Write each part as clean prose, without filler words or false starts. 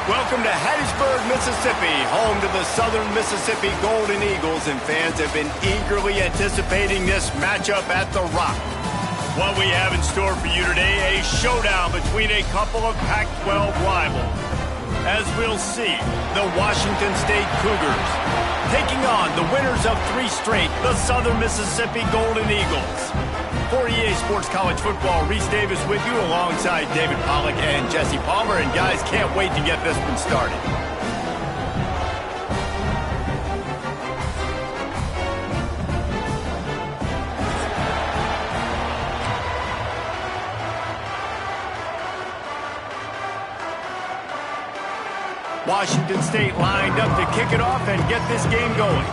Welcome to Hattiesburg, Mississippi, home to the Southern Mississippi Golden Eagles, and fans have been eagerly anticipating this matchup at the Rock. What we have in store for you today, a showdown between a couple of Pac-12 rivals. As we'll see, the Washington State Cougars taking on the winners of 3 straight, the Southern Mississippi Golden Eagles. For EA Sports College Football, Reese Davis with you alongside David Pollack and Jesse Palmer. And guys, can't wait to get this one started. Washington State lined up to kick it off and get this game going.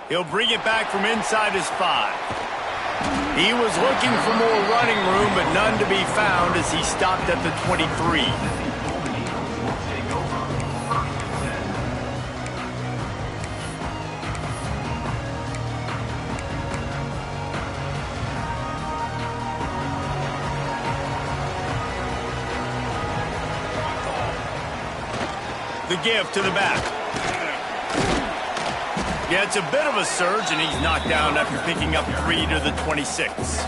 He'll bring it back from inside his 5. He was looking for more running room, but none to be found as he stopped at the 23. The give to the back. Yeah, it's a bit of a surge, and he's knocked down after picking up 3 to the 26.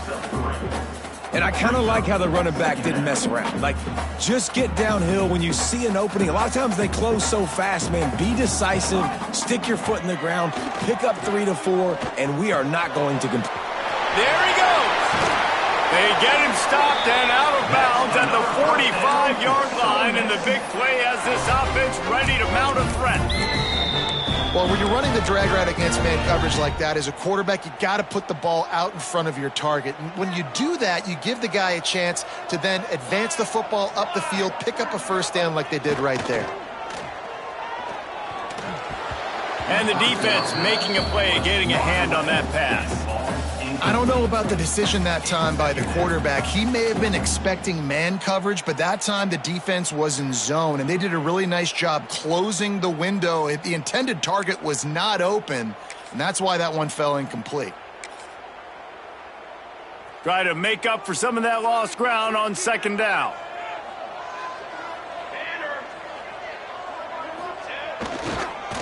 And I kind of like how the running back didn't mess around. Like, just get downhill when you see an opening. A lot of times they close so fast, man. Be decisive, stick your foot in the ground, pick up 3 to 4, and we are not going to compete. There he goes. They get him stopped and out of bounds at the 45-yard line, and the big play has this offense ready to mount a threat. Well, when you're running the drag route against man coverage like that, as a quarterback, you got to put the ball out in front of your target. And when you do that, you give the guy a chance to then advance the football up the field, pick up a first down like they did right there. And the defense making a play, getting a hand on that pass. I don't know about the decision that time by the quarterback. He may have been expecting man coverage, but that time the defense was in zone, and they did a really nice job closing the window. The intended target was not open, and that's why that one fell incomplete. Try to make up for some of that lost ground on 2nd down.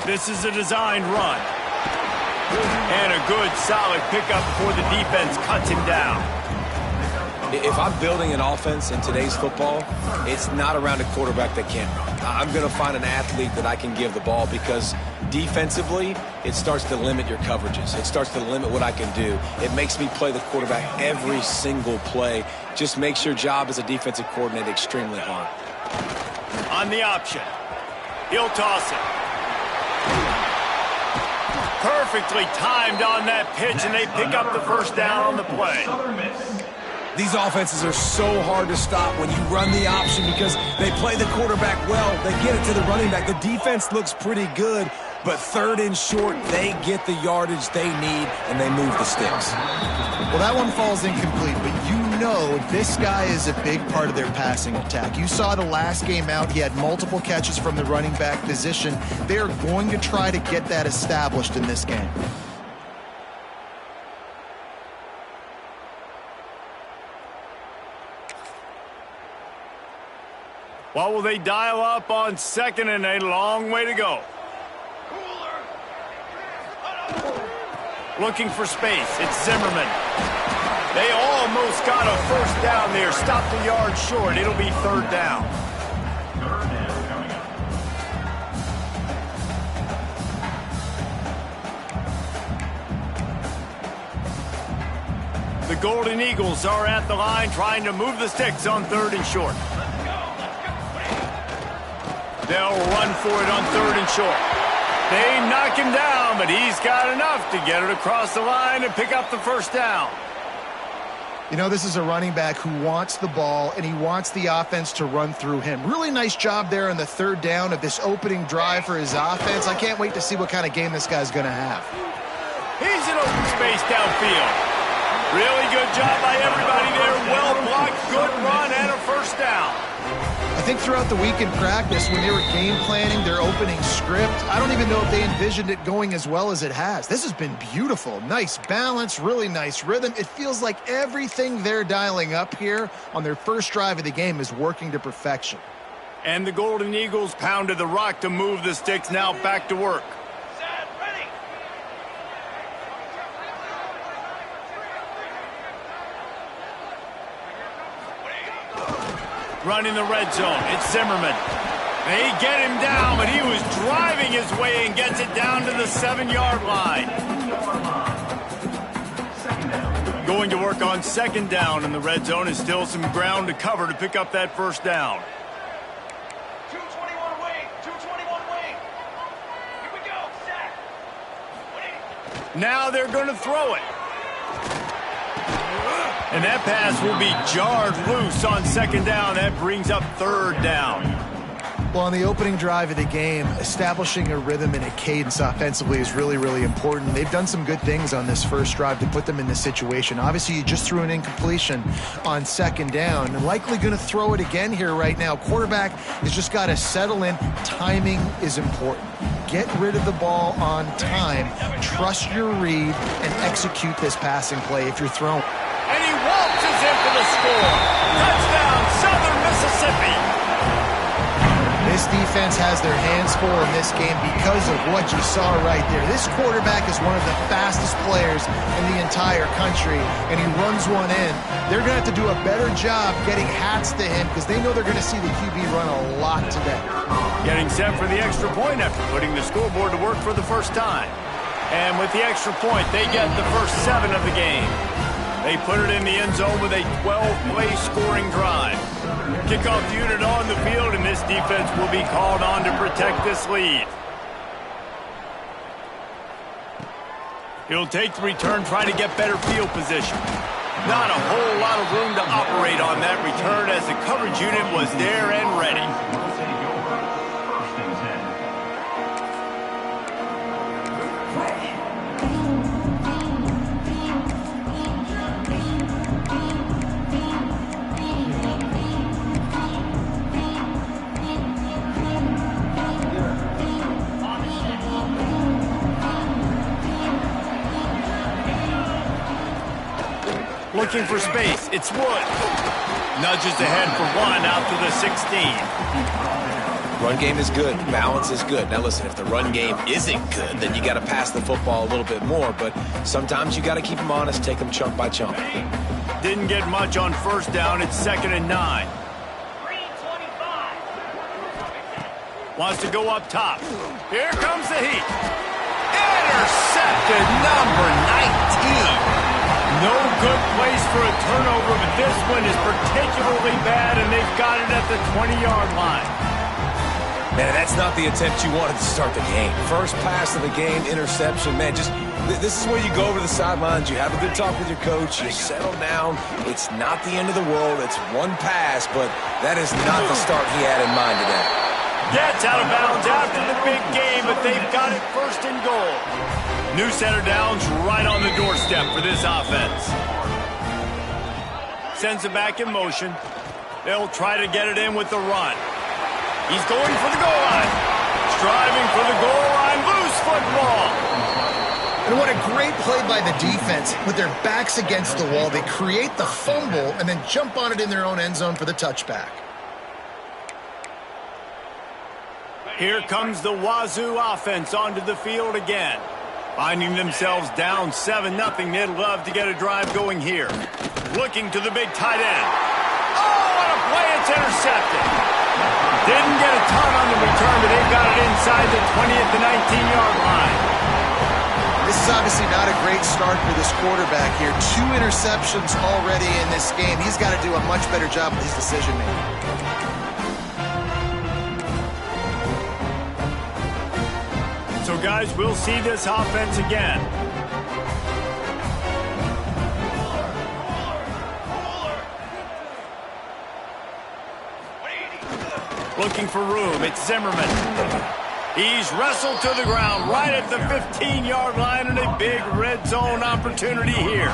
This is a designed run. And a good, solid pickup before the defense cuts him down. If I'm building an offense in today's football, it's not around a quarterback that can't run. I'm going to find an athlete that I can give the ball, because defensively, it starts to limit your coverages. It starts to limit what I can do. It makes me play the quarterback every single play. Just makes your job as a defensive coordinator extremely hard. On the option, he'll toss it. Perfectly timed on that pitch, and they pick up the first down on the play. These offenses are so hard to stop when you run the option, because they play the quarterback well. They get it to the running back. The defense looks pretty good, but 3rd and short, they get the yardage they need, and they move the sticks. Well, that one falls incomplete, but you know this guy is a big part of their passing attack. You saw the last game out, he had multiple catches from the running back position. They are going to try to get that established in this game. What will they dial up on 2nd and a long way to go? Looking for space, it's Zimmerman. They almost got a first down there, stopped a yard short. It'll be 3rd down. The Golden Eagles are at the line trying to move the sticks on 3rd and short. They'll run for it on 3rd and short. They knock him down, but he's got enough to get it across the line and pick up the first down. You know, this is a running back who wants the ball, and he wants the offense to run through him. Really nice job there on the 3rd down of this opening drive for his offense. I can't wait to see what kind of game this guy's going to have. He's in open space downfield. Really good job by everybody there. Well blocked, good run, and a first down. I think throughout the week in practice, when they were game planning their opening script, I don't even know if they envisioned it going as well as it has. This has been beautiful. Nice balance, really nice rhythm. It feels like everything they're dialing up here on their first drive of the game is working to perfection. And the Golden Eagles pounded the rock to move the sticks, now back to work. Running the red zone, it's Zimmerman. They get him down, but he was driving his way and gets it down to the 7-yard line. Going to work on second down in the red zone, is still some ground to cover to pick up that first down. 221 away, 221 away. Here we go, sack. Now they're going to throw it. And that pass will be jarred loose on second down. That brings up third down. Well, on the opening drive of the game, establishing a rhythm and a cadence offensively is really, really important. They've done some good things on this first drive to put them in this situation. Obviously, you just threw an incompletion on second down, and likely going to throw it again here right now. Quarterback has just got to settle in. Timing is important. Get rid of the ball on time. Trust your read and execute this passing play if you're throwing. And he waltzes in for the score. Touchdown, Southern Mississippi. This defense has their hands full in this game because of what you saw right there. This quarterback is one of the fastest players in the entire country, and he runs one in. They're going to have to do a better job getting hats to him because they know they're going to see the QB run a lot today. Getting set for the extra point after putting the scoreboard to work for the first time. And with the extra point, they get the first 7 of the game. They put it in the end zone with a 12-play scoring drive. Kickoff unit on the field, and this defense will be called on to protect this lead. He'll take the return, try to get better field position. Not a whole lot of room to operate on that return as the coverage unit was there and ready. Looking for space, it's Wood. Nudges ahead for 1 out to the 16. Run game is good, balance is good. Now listen, if the run game isn't good, then you got to pass the football a little bit more, but sometimes you got to keep them honest, take them chunk by chunk. Didn't get much on first down, it's 2nd and 9. Wants to go up top. Here comes the heat. Intercepted, number 19. No good place for a turnover, but this one is particularly bad, and they've got it at the 20-yard line. Man, that's not the attempt you wanted to start the game. First pass of the game, interception. Man, this is where you go over the sidelines. You have a good talk with your coach. You settle down. It's not the end of the world. It's one pass, but that is not the start he had in mind today. Gets out of bounds after the big game, but they've got it 1st and goal. New center downs right on the doorstep for this offense. Sends it back in motion. They'll try to get it in with the run. He's going for the goal line. Striving for the goal line. Loose football. And what a great play by the defense. With their backs against the wall, they create the fumble and then jump on it in their own end zone for the touchback. Here comes the Wazoo offense onto the field again. Finding themselves down 7-0, they'd love to get a drive going here. Looking to the big tight end. Oh, what a play, it's intercepted. Didn't get a ton on the return, but they've got it inside the 20 at the 19-yard line. This is obviously not a great start for this quarterback here. 2 interceptions already in this game. He's got to do a much better job with his decision-making. So, guys, we'll see this offense again. Looking for room. It's Zimmerman. He's wrestled to the ground right at the 15-yard line, and a big red zone opportunity here.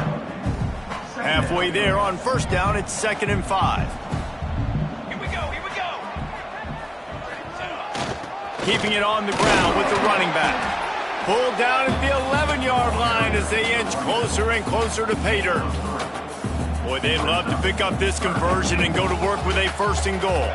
Halfway there on first down, it's 2nd and 5. Here we go, here we go. keeping it on the ground with the running back. Pulled down at the 11-yard line as they inch closer and closer to pay dirt. Boy, they'd love to pick up this conversion and go to work with a 1st and goal.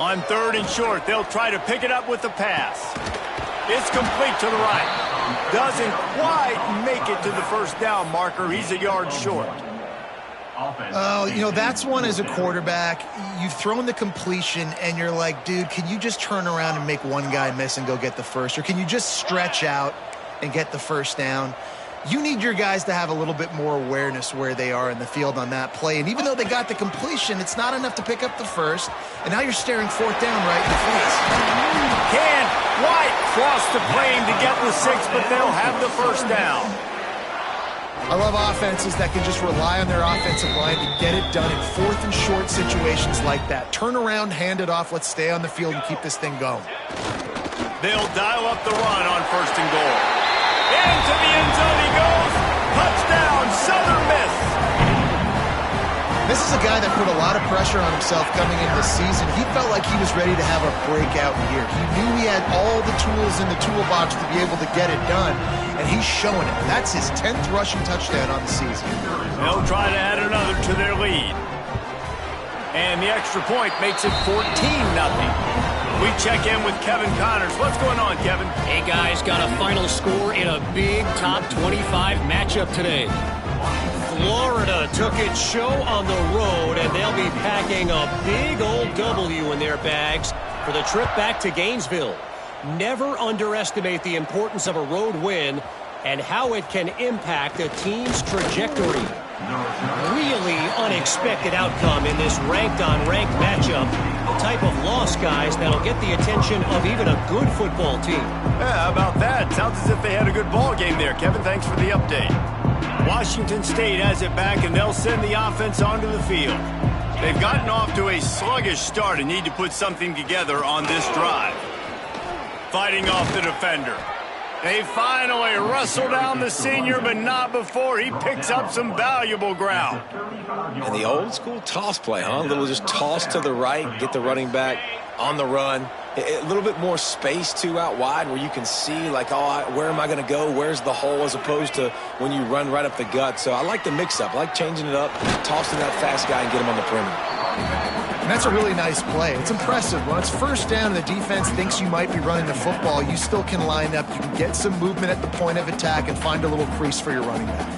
On 3rd and short, they'll try to pick it up with the pass. It's complete to the right. Doesn't quite make it to the 1st down marker. He's a yard short. Oh, you know, that's one as a quarterback. You've thrown the completion, and you're like, dude, can you just turn around and make one guy miss and go get the first? Or can you just stretch out and get the 1st down? You need your guys to have a little bit more awareness where they are in the field on that play. And even though they got the completion, it's not enough to pick up the 1st. And now you're staring 4th down right in the face. Can't quite cross the plane to get the 6th, but they'll have the 1st down. I love offenses that can just rely on their offensive line to get it done in 4th and short situations like that. Turn around, hand it off, let's stay on the field and keep this thing going. They'll dial up the run on 1st and goal. Into the end zone he goes. Touchdown, Southern Miss. This is a guy that put a lot of pressure on himself coming into the season. He felt like he was ready to have a breakout year. He knew he had all the tools in the toolbox to be able to get it done, and he's showing it. That's his 10th rushing touchdown on the season. They'll try to add another to their lead. And the extra point makes it 14-0. We check in with Kevin Connors. What's going on, Kevin? Hey, guys, got a final score in a big top 25 matchup today. Florida took its show on the road, and they'll be packing a big old W in their bags for the trip back to Gainesville. Never underestimate the importance of a road win and how it can impact a team's trajectory. Really unexpected outcome in this ranked-on-ranked matchup. The type of loss, guys, that'll get the attention of even a good football team. Yeah, how about that? Sounds as if they had a good ball game there. Kevin, thanks for the update. Washington State has it back, and they'll send the offense onto the field. They've gotten off to a sluggish start and need to put something together on this drive. Fighting off the defender. They finally wrestle down the senior, but not before he picks up some valuable ground. And the old school toss play, huh? A little just toss to the right, get the running back on the run. A little bit more space, too, out wide where you can see, like, oh, where am I going to go? Where's the hole, as opposed to when you run right up the gut. So I like the mix-up. I like changing it up, tossing that fast guy and get him on the perimeter. And that's a really nice play. It's impressive. When it's 1st down and the defense thinks you might be running the football, you still can line up. You can get some movement at the point of attack and find a little crease for your running back.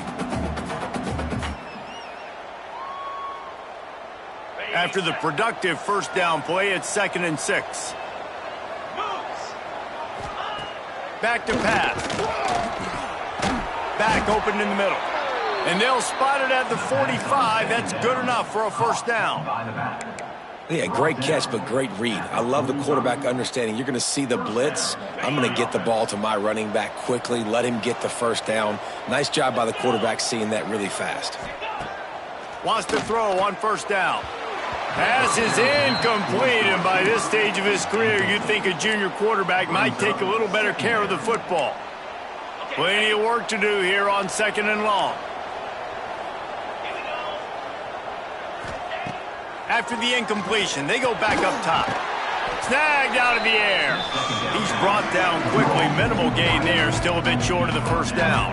After the productive 1st down play, it's 2nd and 6. Back to pass. Back open in the middle. And they'll spot it at the 45. That's good enough for a 1st down. Yeah, great catch, but great read. I love the quarterback understanding. You're going to see the blitz. I'm going to get the ball to my running back quickly, let him get the 1st down. Nice job by the quarterback seeing that really fast. Wants to throw on 1st down. Pass is incomplete, and by this stage of his career, you'd think a junior quarterback might take a little better care of the football. Plenty of work to do here on 2nd and long. After the incompletion, they go back up top. Snagged out of the air. He's brought down quickly. Minimal gain there, still a bit short of the 1st down.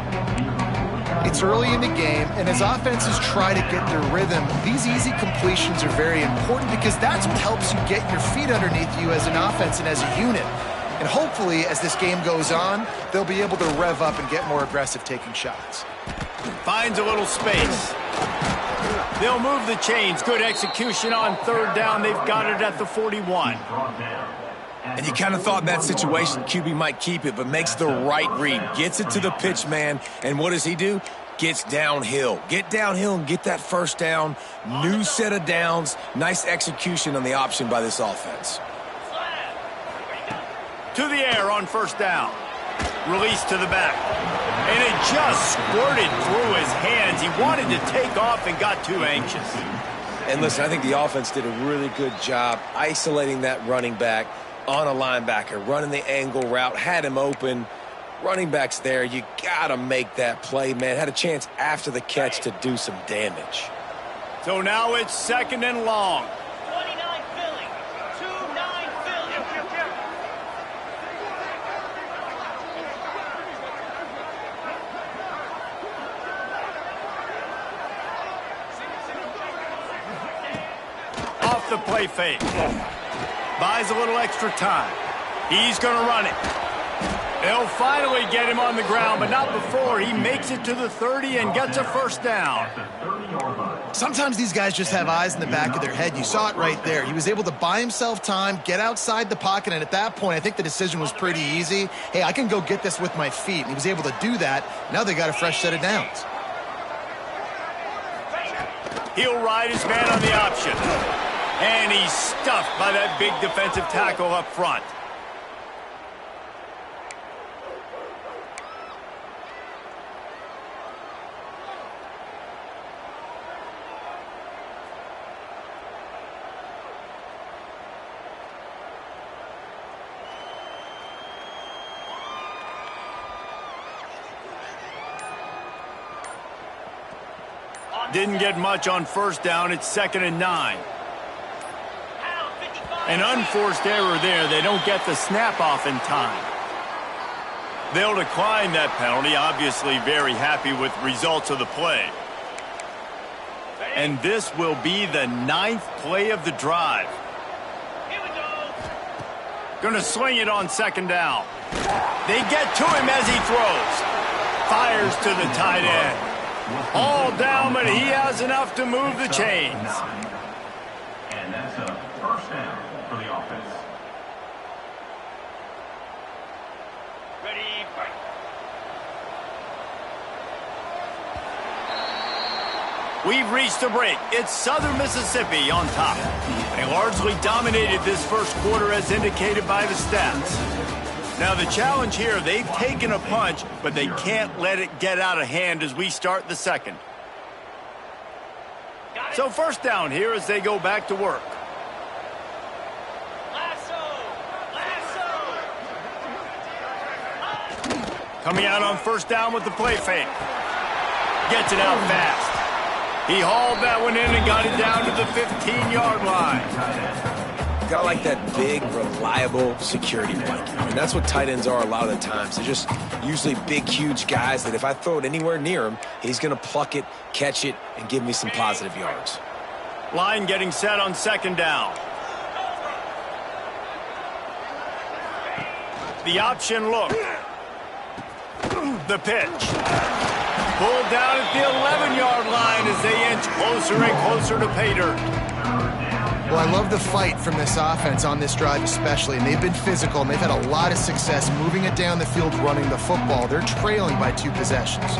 It's early in the game, and as offenses try to get their rhythm, these easy completions are very important because that's what helps you get your feet underneath you as an offense and as a unit. And hopefully, as this game goes on, they'll be able to rev up and get more aggressive taking shots. Finds a little space. They'll move the chains. Good execution on 3rd down. They've got it at the 41. And you kind of thought in that situation QB might keep it, but makes the right read. Gets it to the pitch man, and what does he do? Gets downhill. Get downhill and get that 1st down. New set of downs. Nice execution on the option by this offense. To the air on 1st down. Release to the back. And it just squirted through his hands. He wanted to take off and got too anxious. And listen, I think the offense did a really good job isolating that running back on a linebacker, running the angle route, had him open. Running back's there. You got to make that play, man. Had a chance after the catch to do some damage. So now it's 2nd and long. 29 Philly. 2-9 Philly. Off the play fake. Buys a little extra time. He's going to run it. They'll finally get him on the ground, but not before he makes it to the 30 and gets a first down. Sometimes these guys just have eyes in the back of their head. You saw it right there. He was able to buy himself time, get outside the pocket, and at that point, I think the decision was pretty easy. Hey, I can go get this with my feet. And he was able to do that. Now they got a fresh set of downs. He'll ride his man on the option. And he's stuffed by that big defensive tackle up front. Didn't get much on first down. It's 2nd and 9. An unforced error there. They don't get the snap off in time. They'll decline that penalty. Obviously very happy with results of the play. And this will be the 9th play of the drive. Here we go. Gonna swing it on 2nd down. They get to him as he throws. Fires to the tight end. All down, but he has enough to move the chains. And that's a first down for the offense. Ready, fight. We've reached a break. It's Southern Mississippi on top. They largely dominated this first quarter as indicated by the stats. Now the challenge here, they've taken a punch, but they can't let it get out of hand as we start the second. So first down here as they go back to work. Coming out on first down with the play fake. Gets it out fast. He hauled that one in and got it down to the 15-yard line. Got like that big, reliable security blanket. And that's what tight ends are a lot of the times. They're just usually big, huge guys that if I throw it anywhere near him, he's going to pluck it, catch it, and give me some positive yards. Line getting set on 2nd down. The option look. The pitch. Pulled down at the 11-yard line as they inch closer and closer to pay dirt. Well, I love the fight from this offense on this drive especially, and they've been physical, and they've had a lot of success moving it down the field, running the football. They're trailing by 2 possessions.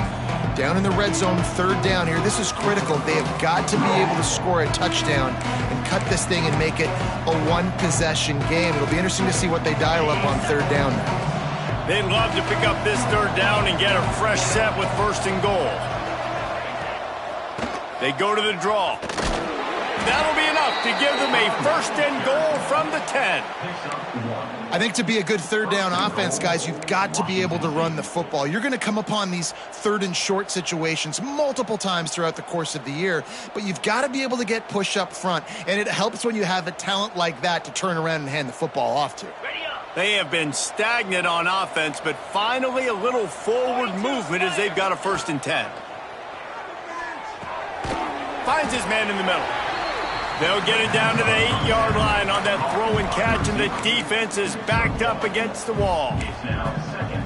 Down in the red zone, 3rd down here. This is critical. They have got to be able to score a touchdown and cut this thing and make it a 1-possession game. It'll be interesting to see what they dial up on 3rd down now. They'd love to pick up this 3rd down and get a fresh set with 1st and goal. They go to the draw. That'll be enough to give them a 1st and goal from the 10. I think to be a good 3rd down offense, guys, you've got to be able to run the football. You're going to come upon these 3rd and short situations multiple times throughout the course of the year, but you've got to be able to get push up front, and it helps when you have a talent like that to turn around and hand the football off to. They have been stagnant on offense, but finally a little forward movement as they've got a 1st and 10. Finds his man in the middle. They'll get it down to the 8-yard line on that throw and catch, and the defense is backed up against the wall.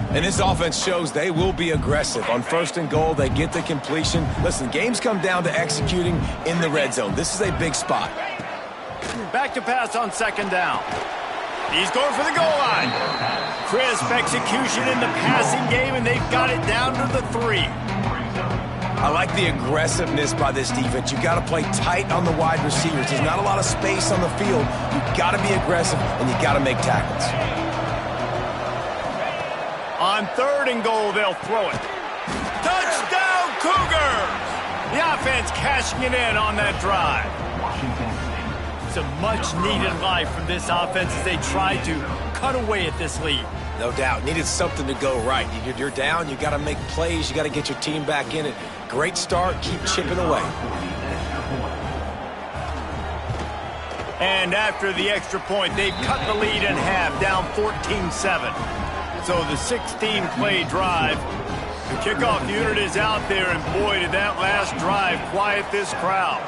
And this offense shows they will be aggressive. On 1st and goal, they get the completion. Listen, games come down to executing in the red zone. This is a big spot. Back to pass on 2nd down. He's going for the goal line. Crisp execution in the passing game, and they've got it down to the 3. I like the aggressiveness by this defense. You've got to play tight on the wide receivers. There's not a lot of space on the field. You've got to be aggressive, and you've got to make tackles. On 3rd and goal, they'll throw it. Touchdown, Cougars! The defense cashing it in on that drive. Washington Some much-needed life from this offense as they try to cut away at this lead. No doubt. Needed something to go right. You're down. You got to make plays. You got to get your team back in it. Great start. Keep chipping away. And after the extra point, they've cut the lead in half, down 14-7. So the 16-play drive, the kickoff unit is out there, and boy, did that last drive quiet this crowd.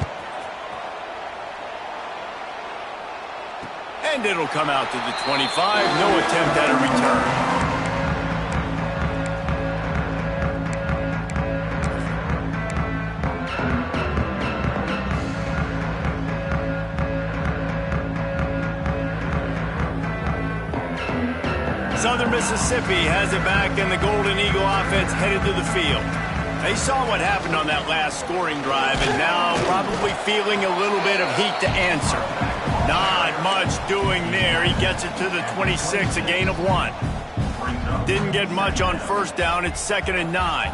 And it'll come out to the 25. No attempt at a return. Southern Mississippi has it back, and the Golden Eagle offense headed to the field. They saw what happened on that last scoring drive, and now probably feeling a little bit of heat to answer. Not much doing there. He gets it to the 26, a gain of 1. Didn't get much on first down. It's 2nd and 9.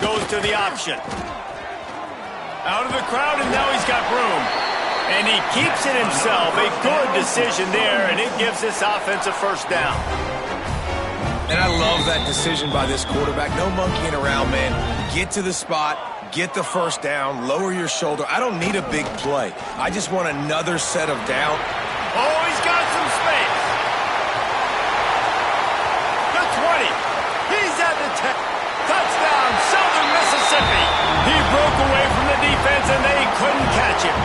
Goes to the option. Out of the crowd, and now he's got room. And he keeps it himself. A good decision there, and it gives this offense a first down. And I love that decision by this quarterback. No monkeying around, man. Get to the spot, get the first down, lower your shoulder. I don't need a big play. I just want another set of down. Oh, he's got some space. The 20. He's at the 10. Touchdown, Southern Mississippi. He broke away from the defense, and they couldn't catch him.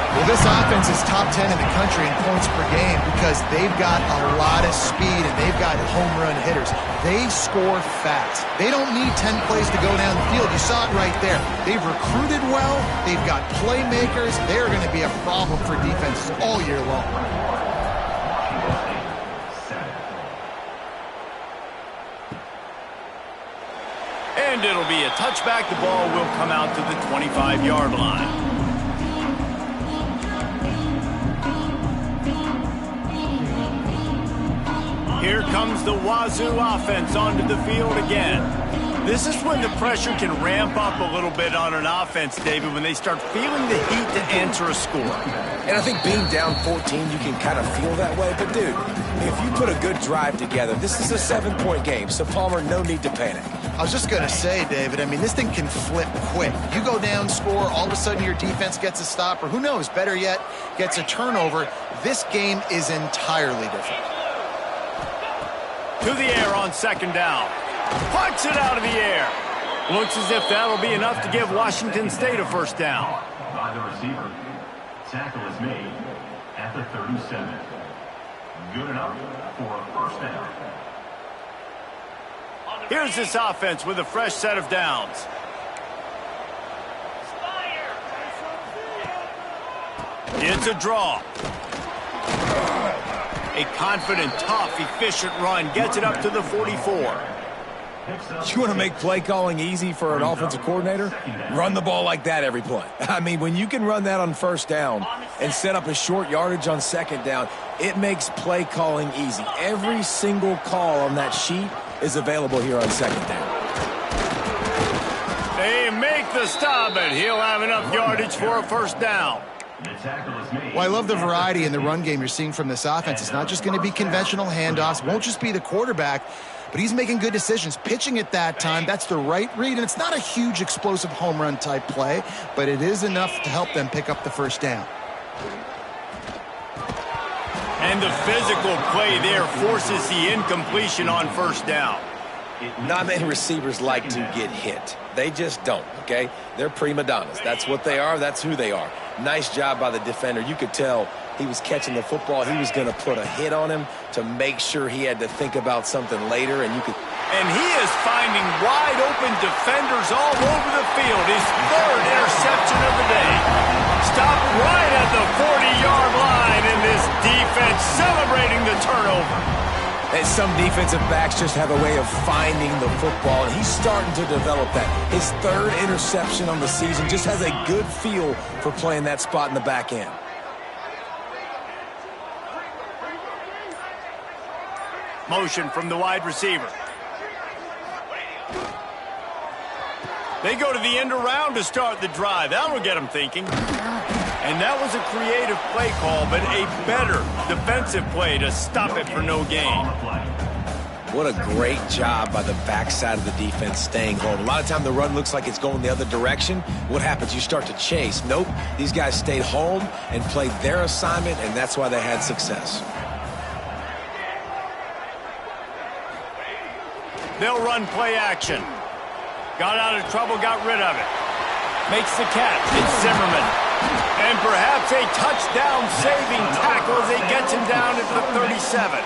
Well, this offense is top 10 in the country in points per game because they've got a lot of speed and they've got home run hitters. They score fast. They don't need 10 plays to go down the field. You saw it right there. They've recruited well. They've got playmakers. They're going to be a problem for defenses all year long. And it'll be a touchback. The ball will come out to the 25-yard line. Here comes the Wazoo offense onto the field again. This is when the pressure can ramp up a little bit on an offense, David, when they start feeling the heat to answer a score. And I think being down 14, you can kind of feel that way. But, dude, if you put a good drive together, this is a 7-point game. So, Palmer, no need to panic. I was just going to say, David, I mean, this thing can flip quick. You go down, score, all of a sudden your defense gets a stop, or who knows, better yet, gets a turnover. This game is entirely different. To the air on 2nd down. Punts it out of the air. Looks as if that'll be enough to give Washington State a first down. by the receiver. Tackle is made at the 37. Good enough for a first down. Here's this offense with a fresh set of downs. It's a draw. A confident, tough, efficient run gets it up to the 44. You want to make play calling easy for an offensive coordinator? Run the ball like that every play. I mean, when you can run that on first down and set up a short yardage on second down, it makes play calling easy. Every single call on that sheet is available here on second down. They make the stop, and he'll have enough yardage for a first down. Well, I love the variety in the run game you're seeing from this offense. It's not just going to be conventional handoffs. Won't just be the quarterback, but he's making good decisions. Pitching at that time, that's the right read, and it's not a huge explosive home run type play, but it is enough to help them pick up the first down. And the physical play there forces the incompletion on first down. Not many receivers like to get hit. They just don't, okay? They're prima donnas. That's what they are. That's who they are. Nice job by the defender. You could tell he was catching the football. He was going to put a hit on him to make sure he had to think about something later, and you could... And he is finding wide-open defenders all over the field. His third interception of the day. Stopped right at the 40-yard line, and this defense celebrating the turnover. And some defensive backs just have a way of finding the football, and he's starting to develop that. His third interception on the season, just has a good feel for playing that spot in the back end. Motion from the wide receiver. They go to the end around to start the drive. That'll get them thinking. And that was a creative play call, but a better defensive play to stop it for no gain. What a great job by the backside of the defense staying home. A lot of time the run looks like it's going the other direction. What happens? You start to chase. Nope. These guys stayed home and played their assignment, and that's why they had success. They'll run play action. Got out of trouble, got rid of it. Makes the catch. It's Zimmerman. And perhaps a touchdown-saving tackle as he gets him down at the 37.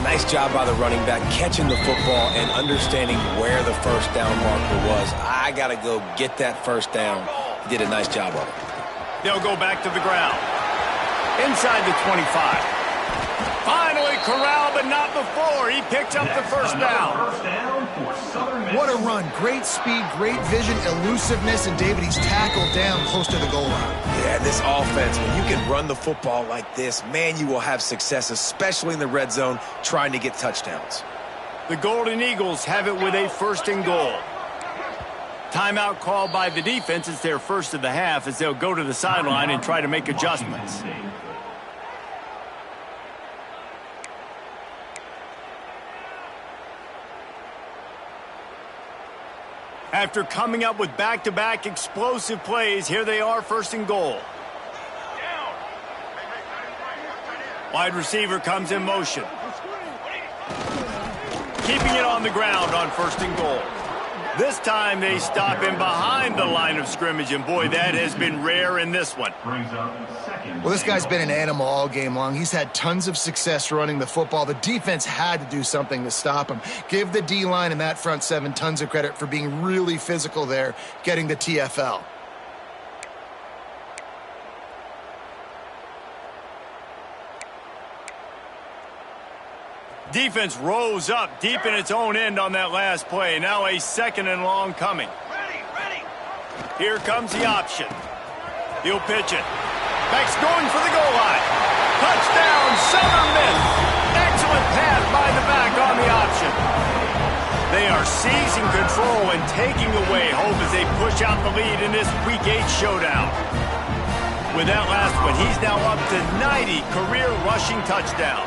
Nice job by the running back catching the football and understanding where the first down marker was. I got to go get that first down. He did a nice job of it. They'll go back to the ground. Inside the 25. Finally corralled, but not before. He picked up the first down. What a run. Great speed, great vision, elusiveness, and David, he's tackled down close to the goal line. Yeah, this offense, when you can run the football like this, man, you will have success, especially in the red zone, trying to get touchdowns. The Golden Eagles have it with a first and goal. Timeout called by the defense. It's their first of the half as they'll go to the sideline and try to make adjustments. After coming up with back-to-back explosive plays, here they are, first and goal. Wide receiver comes in motion. Keeping it on the ground on first and goal. This time they stop him behind the line of scrimmage, and boy, that has been rare in this one. Well, this guy's been an animal all game long. He's had tons of success running the football. The defense had to do something to stop him. Give the D-line and that front seven tons of credit for being really physical there, getting the TFL. Defense rose up deep in its own end on that last play. Now a second and long coming. Here comes the option. He'll pitch it. Beck's going for the goal line. Touchdown, Zimmerman. Excellent pass by the back on the option. They are seizing control and taking away hope as they push out the lead in this Week 8 showdown. With that last one, he's now up to 90 career rushing touchdowns.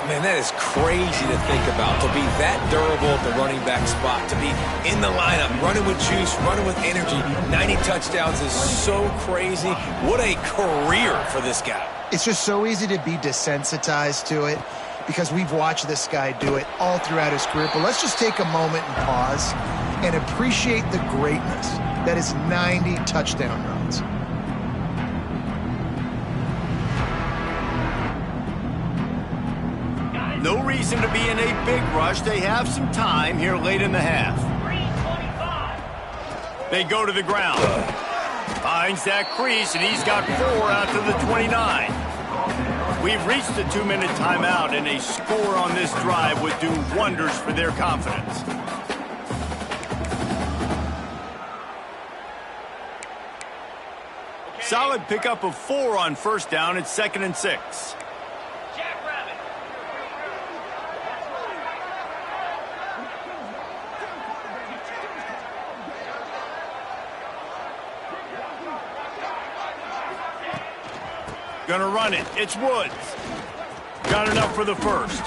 Man, that is crazy to think about, to be that durable at the running back spot, to be in the lineup, running with juice, running with energy. 90 touchdowns is so crazy. What a career for this guy. It's just so easy to be desensitized to it because we've watched this guy do it all throughout his career. But let's just take a moment and pause and appreciate the greatness that is 90 touchdown runs. No reason to be in a big rush. They have some time here late in the half. They go to the ground. Finds that crease, and he's got 4 out to the 29. We've reached the 2-minute timeout, and a score on this drive would do wonders for their confidence. Solid pickup of 4 on first down. It's 2nd and 6. Gonna run it. It's Woods. Got enough for the first.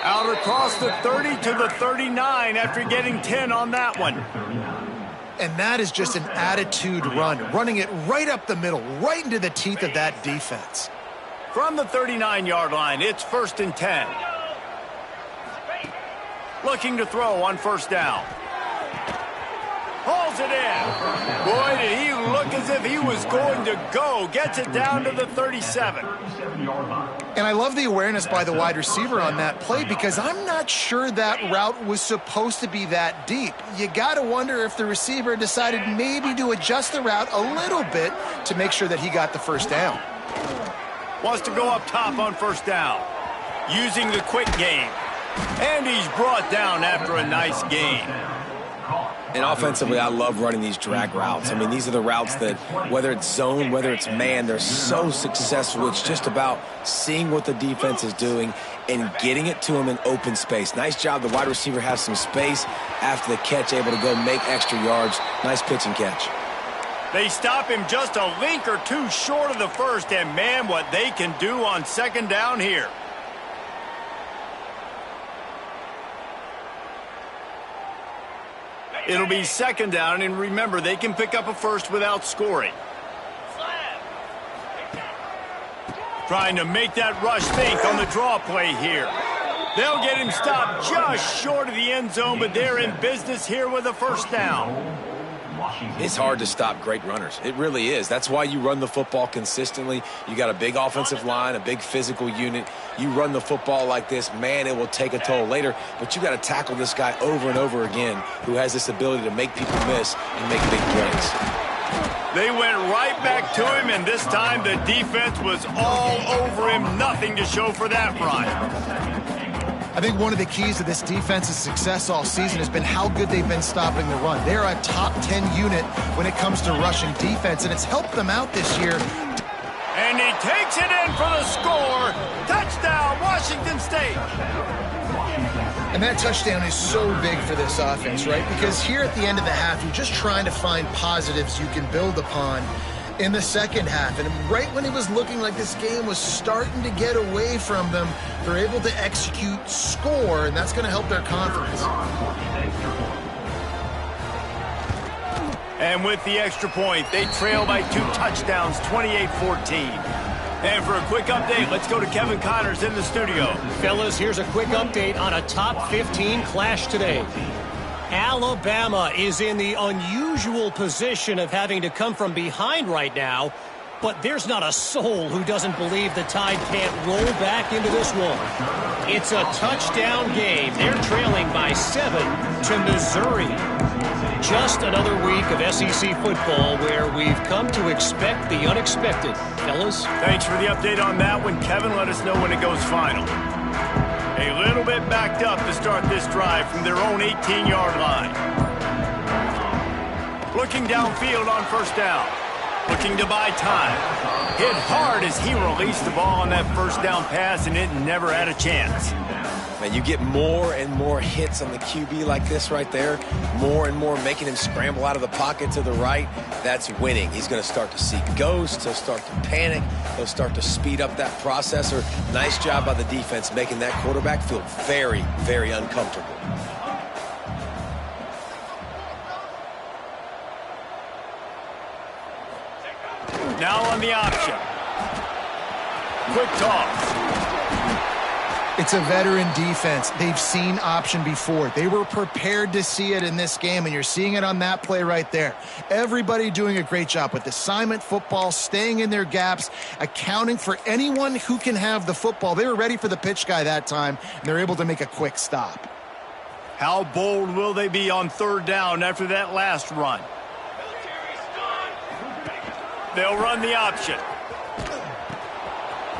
Out across the 30 to the 39 after getting 10 on that one. And that is just an attitude run, running it right up the middle, right into the teeth of that defense. From the 39-yard line, it's 1st and 10. Looking to throw on first down. Hauls it in. Boy, did he look as if he was going to go. Gets it down to the 37. And I love the awareness by the wide receiver on that play because I'm not sure that route was supposed to be that deep. You got to wonder if the receiver decided maybe to adjust the route a little bit to make sure that he got the first down. Wants to go up top on first down. Using the quick game. And he's brought down after a nice gain. And offensively, I love running these drag routes. I mean, these are the routes that, whether it's zone, whether it's man, they're so successful. It's just about seeing what the defense is doing and getting it to them in open space. Nice job. The wide receiver has some space after the catch, able to go make extra yards. Nice pitch and catch. They stop him just a link or two short of the first, and man, what they can do on second down here. It'll be second down, and remember, they can pick up a first without scoring. Trying to make that rush think on the draw play here. They'll get him stopped just short of the end zone, but they're in business here with a first down. It's hard to stop great runners. It really is. That's why you run the football consistently. You got a big offensive line, a big physical unit. You run the football like this, man, it will take a toll later. But you got to tackle this guy over and over again who has this ability to make people miss and make big plays. They went right back to him, and this time the defense was all over him. Nothing to show for that run. I think one of the keys to this defense's success all season has been how good they've been stopping the run. They're a top 10 unit when it comes to rushing defense, and it's helped them out this year. And he takes it in for the score. Touchdown, Washington State. And that touchdown is so big for this offense, right? Because here at the end of the half, you're just trying to find positives you can build upon in the second half. And right when it was looking like this game was starting to get away from them, they're able to execute, score, and that's going to help their confidence. And with the extra point, they trail by 2 touchdowns, 28-14. And for a quick update, let's go to Kevin Connors in the studio. Fellas, here's a quick update on a top 15 clash today. Alabama is in the unusual position of having to come from behind right now, but there's not a soul who doesn't believe the Tide can't roll back into this one. It's a touchdown game. They're trailing by 7 to Missouri. Just another week of SEC football where we've come to expect the unexpected. Fellas? Thanks for the update on that one, Kevin. Let us know when it goes final. A little bit backed up to start this drive from their own 18-yard line. Looking downfield on first down. Looking to buy time. Hit hard as he released the ball on that first down pass, and it never had a chance. Man, you get more and more hits on the QB like this right there, more and more making him scramble out of the pocket to the right. That's winning. He's going to start to see ghosts. He'll start to panic. He'll start to speed up that processor. Nice job by the defense making that quarterback feel very, very uncomfortable. Now on the option. Quick toss. It's a veteran defense. They've seen option before. They were prepared to see it in this game, and you're seeing it on that play right there. Everybody doing a great job with assignment football, staying in their gaps, accounting for anyone who can have the football. They were ready for the pitch guy that time, and they're able to make a quick stop. How bold will they be on third down after that last run? They'll run the option.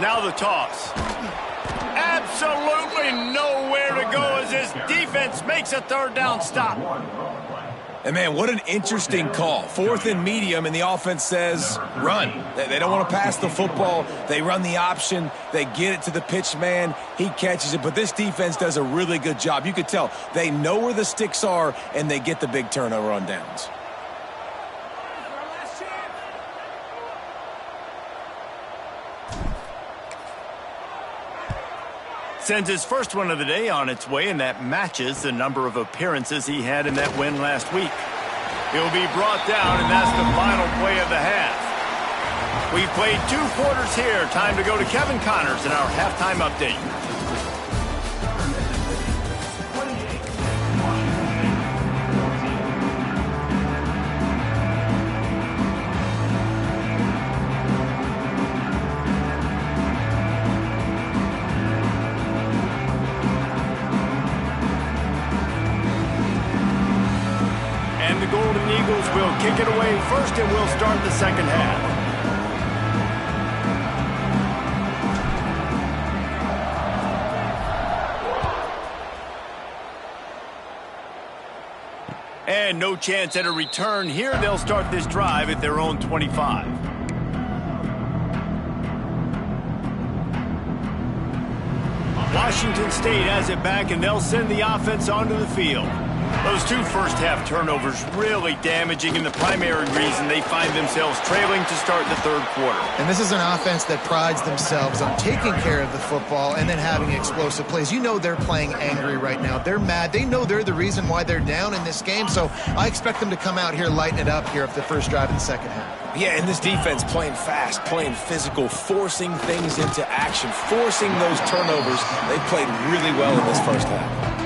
Now the toss. Absolutely nowhere to go as this defense makes a third down stop. And, man, what an interesting call. 4th and medium, and the offense says run. They don't want to pass the football. They run the option. They get it to the pitch man. He catches it. But this defense does a really good job. You could tell they know where the sticks are, and they get the big turnover on downs. Sends his first one of the day on its way, and that matches the number of appearances he had in that win last week. He'll be brought down, and that's the final play of the half. We've played 2 quarters here. Time to go to Kevin Connors in our halftime update. Golden Eagles will kick it away first, and we'll start the second half. And no chance at a return here. They'll start this drive at their own 25. Washington State has it back, and they'll send the offense onto the field. Those two first-half turnovers really damaging, and the primary reason they find themselves trailing to start the third quarter. And this is an offense that prides themselves on taking care of the football and then having explosive plays. You know they're playing angry right now. They're mad. They know they're the reason why they're down in this game, so I expect them to come out here, lighten it up here for the first drive in the second half. Yeah, and this defense playing fast, playing physical, forcing things into action, forcing those turnovers. They played really well in this first half.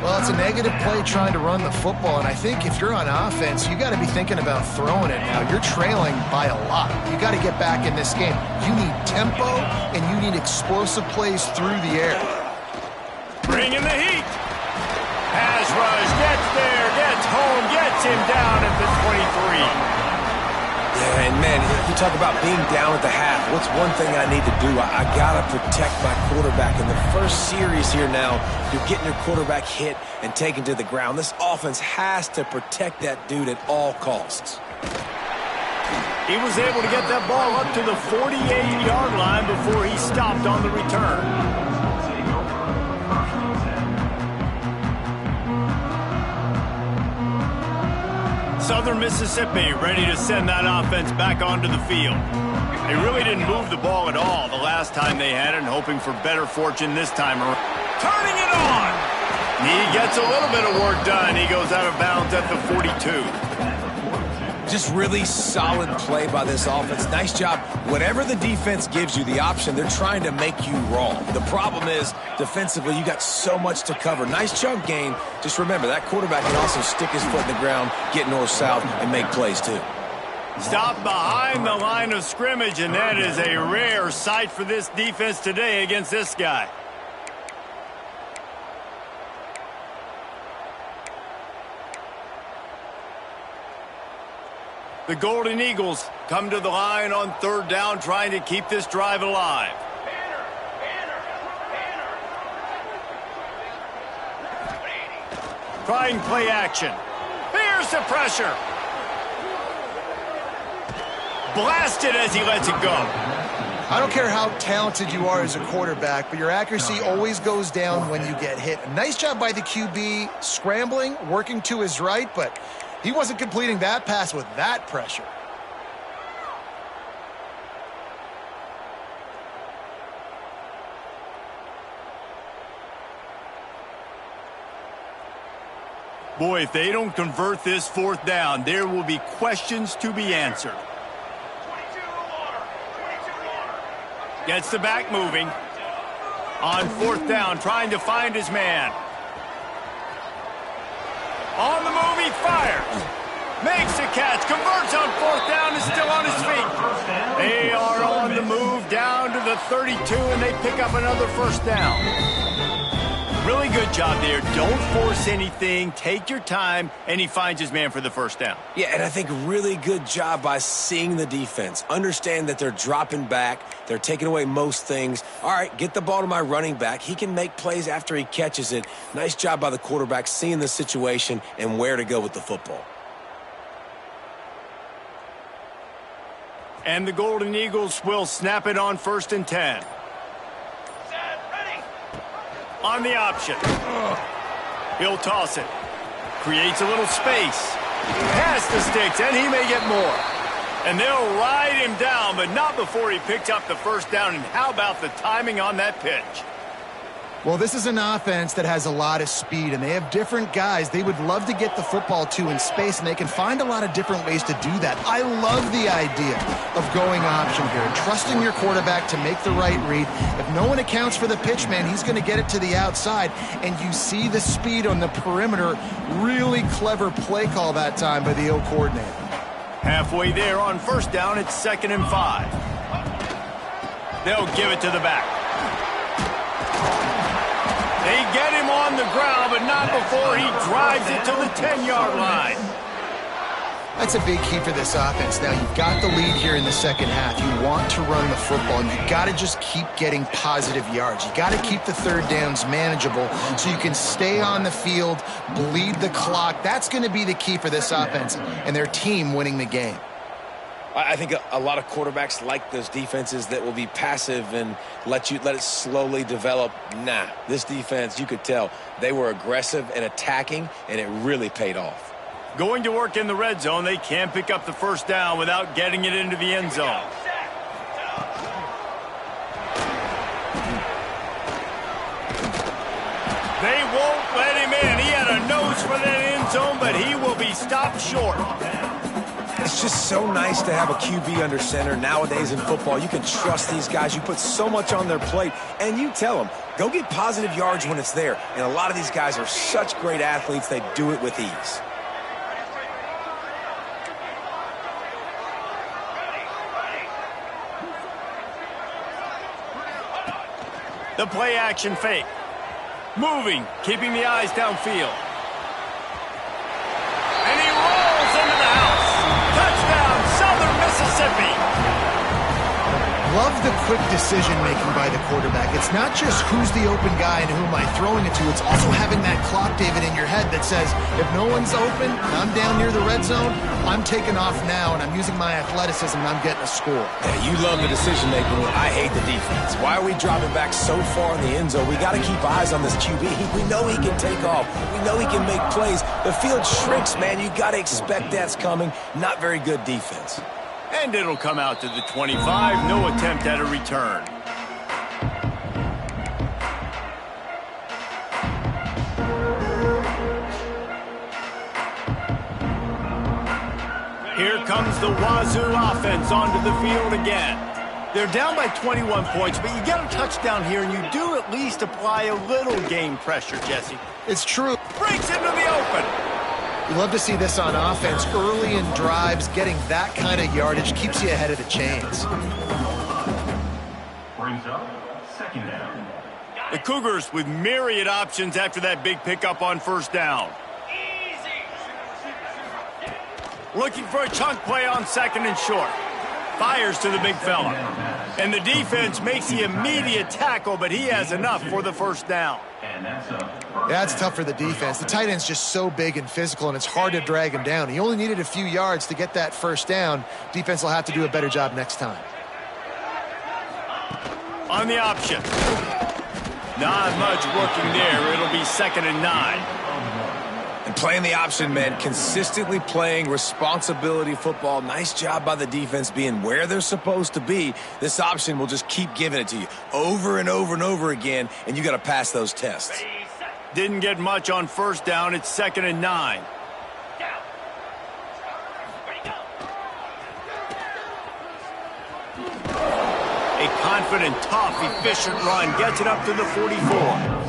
Well, it's a negative play trying to run the football, and I think if you're on offense, you got to be thinking about throwing it now. You're trailing by a lot. You got to get back in this game. You need tempo, and you need explosive plays through the air. Bringing the heat. Pass rush, gets there, gets home, gets him down at the 23. Yeah, and man, you talk about being down at the half. What's one thing I need to do? I got to protect my quarterback. In the first series here now, you're getting your quarterback hit and taken to the ground. This offense has to protect that dude at all costs. He was able to get that ball up to the 48-yard line before he stopped on the return. Southern Mississippi ready to send that offense back onto the field. They really didn't move the ball at all the last time they had it, and hoping for better fortune this time around. Turning it on! He gets a little bit of work done. He goes out of bounds at the 42. Just really solid play by this offense. Nice job. Whatever the defense gives you the option, they're trying to make you wrong. The problem is, defensively, you got so much to cover. Nice chunk gain. Just remember, that quarterback can also stick his foot in the ground, get north-south, and make plays too. Stop behind the line of scrimmage, and that is a rare sight for this defense today against this guy. The Golden Eagles come to the line on third down, trying to keep this drive alive. Trying play action. Here's the pressure. Blasted as he lets it go. I don't care how talented you are as a quarterback, but your accuracy always goes down when you get hit. Nice job by the QB, scrambling, working to his right, but he wasn't completing that pass with that pressure. Boy, if they don't convert this fourth down, there will be questions to be answered. Gets the back moving. On fourth down, trying to find his man. On the move, he fires. Makes a catch, converts on fourth down, is still on his feet. They are on the move down to the 32, and they pick up another first down. Really good job there. Don't force anything. Take your time, and he finds his man for the first down. Yeah, and I think really good job by seeing the defense. Understand that they're dropping back. They're taking away most things. All right, get the ball to my running back. He can make plays after he catches it. Nice job by the quarterback seeing the situation and where to go with the football. And the Golden Eagles will snap it on 1st and 10. On the option. He'll toss it. Creates a little space. Past the sticks, and he may get more. And they'll ride him down, but not before he picks up the first down. And how about the timing on that pitch? Well, this is an offense that has a lot of speed, and they have different guys they would love to get the football to in space, and they can find a lot of different ways to do that. I love the idea of going option here and trusting your quarterback to make the right read. If no one accounts for the pitch, man, he's going to get it to the outside, and you see the speed on the perimeter. Really clever play call that time by the O coordinator. Halfway there on first down, it's 2nd and 5. They'll give it to the back. They get him on the ground, but not before he drives it to the 10-yard line. That's a big key for this offense. Now, you've got the lead here in the second half. You want to run the football, and you've got to just keep getting positive yards. You've got to keep the third downs manageable so you can stay on the field, bleed the clock. That's going to be the key for this offense and their team winning the game. I think a lot of quarterbacks like those defenses that will be passive and let it slowly develop. Nah, this defense, you could tell, they were aggressive and attacking, and it really paid off. Going to work in the red zone, they can't pick up the first down without getting it into the end zone. They won't let him in. He had a nose for that end zone, but he will be stopped short. It's just so nice to have a QB under center. Nowadays in football, you can trust these guys. You put so much on their plate, and you tell them, go get positive yards when it's there. And a lot of these guys are such great athletes, they do it with ease. The play action fake. Moving, keeping the eyes downfield. And he rolls into the house. Touchdown, Southern Mississippi. Love the quick decision-making by the quarterback. It's not just who's the open guy and who am I throwing it to. It's also having that clock, David, in your head that says, if no one's open and I'm down near the red zone, I'm taking off now and I'm using my athleticism and I'm getting a score. Yeah, you love the decision-making. I hate the defense. Why are we dropping back so far in the end zone? We got to keep eyes on this QB. We know he can take off. We know he can make plays. The field shrinks, man. You got to expect that's coming. Not very good defense. And it'll come out to the 25. No attempt at a return. Here comes the Wazoo offense onto the field again. They're down by 21 points, but you get a touchdown here, and you do at least apply a little game pressure, Jesse. It's true. Breaks into the open. You love to see this on offense. Early in drives, getting that kind of yardage keeps you ahead of the chains. Brings up second down. The Cougars with myriad options after that big pickup on first down. Looking for a chunk play on second and short. Fires to the big fella. And the defense makes the immediate tackle, but he has enough for the first down. That's tough for the defense. The tight end's just so big and physical, and it's hard to drag him down. He only needed a few yards to get that first down. Defense will have to do a better job next time. On the option. Not much working there. It'll be 2nd and 9. And playing the option, man, consistently playing responsibility football. Nice job by the defense being where they're supposed to be. This option will just keep giving it to you over and over and over again, and you got to pass those tests. Didn't get much on first down. It's 2nd and 9. A confident, tough, efficient run gets it up to the 44.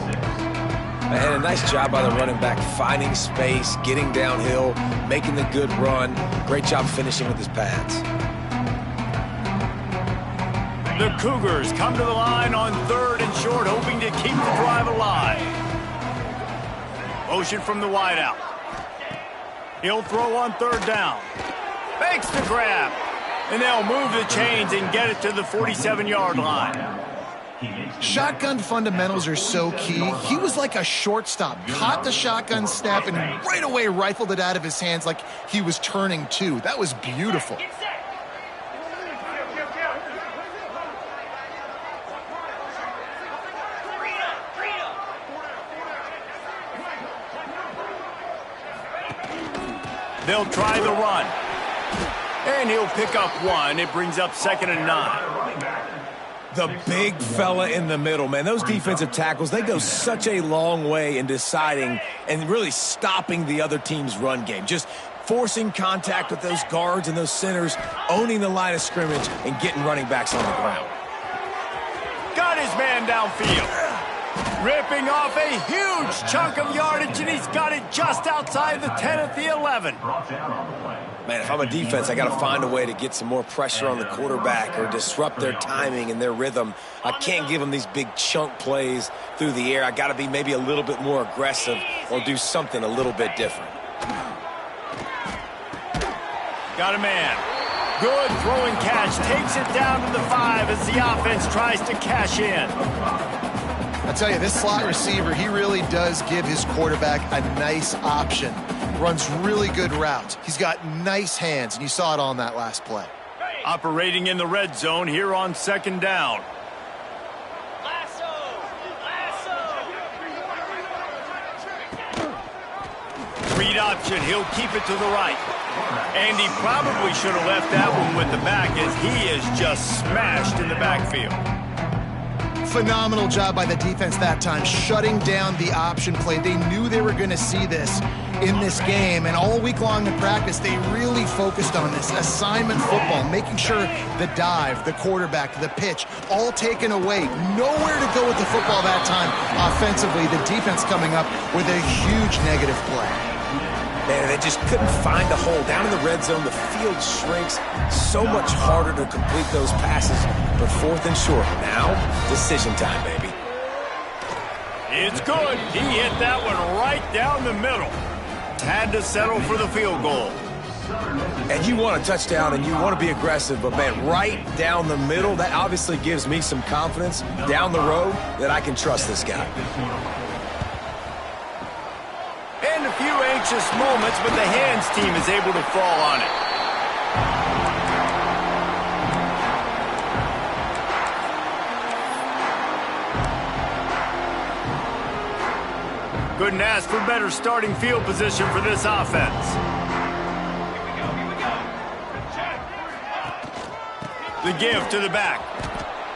And a nice job by the running back, finding space, getting downhill, making the good run. Great job finishing with his pads. The Cougars come to the line on 3rd and short, hoping to keep the drive alive. Motion from the wideout. He'll throw on 3rd down. Fakes the grab. And they'll move the chains and get it to the 47-yard line. Shotgun fundamentals are so key. He was like a shortstop. Caught the shotgun snap and right away rifled it out of his hands like he was turning two. That was beautiful. They'll try the run. And he'll pick up one. It brings up 2nd and 9. The big fella in the middle, man. Those defensive tackles, they go such a long way in deciding and really stopping the other team's run game. Just forcing contact with those guards and those centers, owning the line of scrimmage, and getting running backs on the ground. Got his man downfield. Ripping off a huge chunk of yardage, and he's got it just outside the 10 at the 11. Man, if I'm a defense, I got to find a way to get some more pressure on the quarterback or disrupt their timing and their rhythm. I can't give them these big chunk plays through the air. I got to be maybe a little bit more aggressive or do something a little bit different. Got a man. Good throwing catch. Takes it down to the 5 as the offense tries to cash in. I tell you, this slot receiver, he really does give his quarterback a nice option. Runs really good routes. He's got nice hands, and you saw it on that last play. Operating in the red zone here on 2nd down. Read option. He'll keep it to the right. And he probably should have left that one with the back as he is just smashed in the backfield. Phenomenal job by the defense that time, shutting down the option play. They knew they were going to see this in this game, and all week long in practice, they really focused on this assignment football, making sure the dive, the quarterback, the pitch, all taken away. Nowhere to go with the football that time offensively. The defense coming up with a huge negative play. Man, they just couldn't find a hole. Down in the red zone, the field shrinks. So much harder to complete those passes. But 4th and short. Now, decision time, baby. It's good. He hit that one right down the middle. Had to settle for the field goal. And you want a touchdown and you want to be aggressive, but man, right down the middle, that obviously gives me some confidence down the road that I can trust this guy. And a few anxious moments, but the hands team is able to fall on it. Couldn't ask for better starting field position for this offense. The give to the back.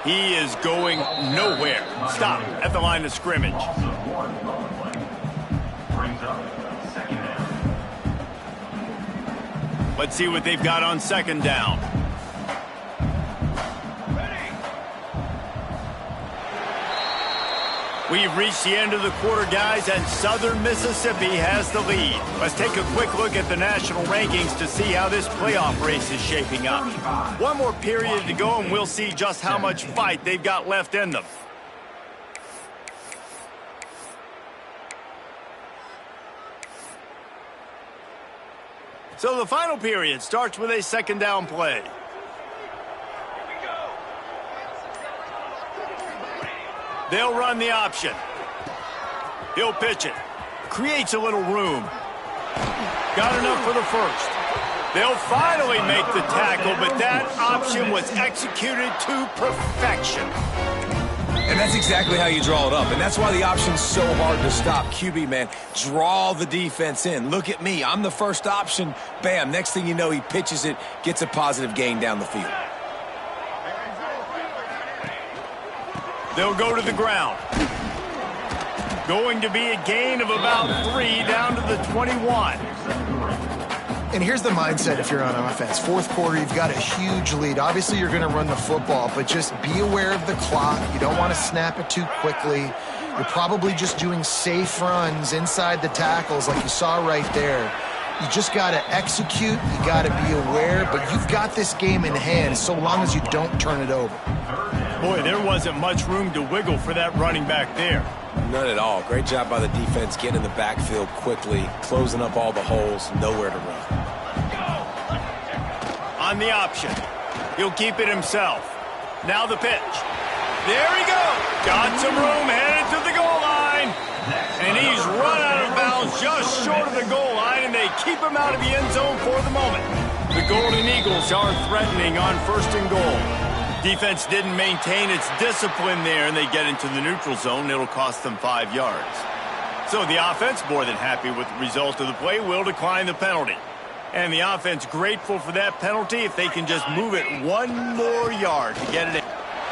He is going nowhere. Stop at the line of scrimmage. Let's see what they've got on 2nd down. We've reached the end of the quarter, guys, and Southern Mississippi has the lead. Let's take a quick look at the national rankings to see how this playoff race is shaping up. One more period to go, and we'll see just how much fight they've got left in them. So the final period starts with a 2nd down play. They'll run the option. He'll pitch it. Creates a little room. Got enough for the 1st. They'll finally make the tackle, but that option was executed to perfection. And that's exactly how you draw it up. And that's why the option's so hard to stop. QB, man, draw the defense in. Look at me. I'm the first option. Bam. Next thing you know, he pitches it, gets a positive gain down the field. They'll go to the ground. Going to be a gain of about 3 down to the 21. And here's the mindset if you're on offense. 4th quarter, you've got a huge lead. Obviously, you're going to run the football, but just be aware of the clock. You don't want to snap it too quickly. You're probably just doing safe runs inside the tackles like you saw right there. You just got to execute. You got to be aware, but you've got this game in hand so long as you don't turn it over. Boy, there wasn't much room to wiggle for that running back there. None at all. Great job by the defense getting in the backfield quickly, closing up all the holes, nowhere to run. On the option. He'll keep it himself. Now the pitch. There he goes. Got some room, headed to the goal line. And he's run out of bounds just short of the goal line, and they keep him out of the end zone for the moment. The Golden Eagles are threatening on 1st and goal. Defense didn't maintain its discipline there, and they get into the neutral zone. It'll cost them 5 yards. So the offense, more than happy with the result of the play, will decline the penalty. And the offense grateful for that penalty if they can just move it 1 more yard to get it in.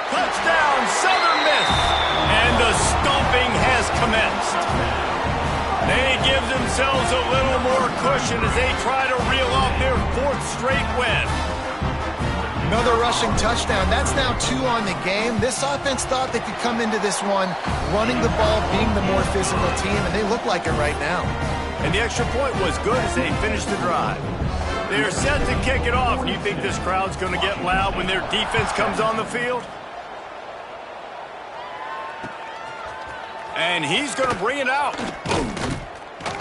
Touchdown, Southern Miss! And the stomping has commenced. They give themselves a little more cushion as they try to reel off their 4th straight win. Another rushing touchdown. That's now 2 on the game. This offense thought they could come into this one running the ball, being the more physical team, and they look like it right now. And the extra point was good as they finished the drive. They are set to kick it off, and you think this crowd's going to get loud when their defense comes on the field? And he's going to bring it out.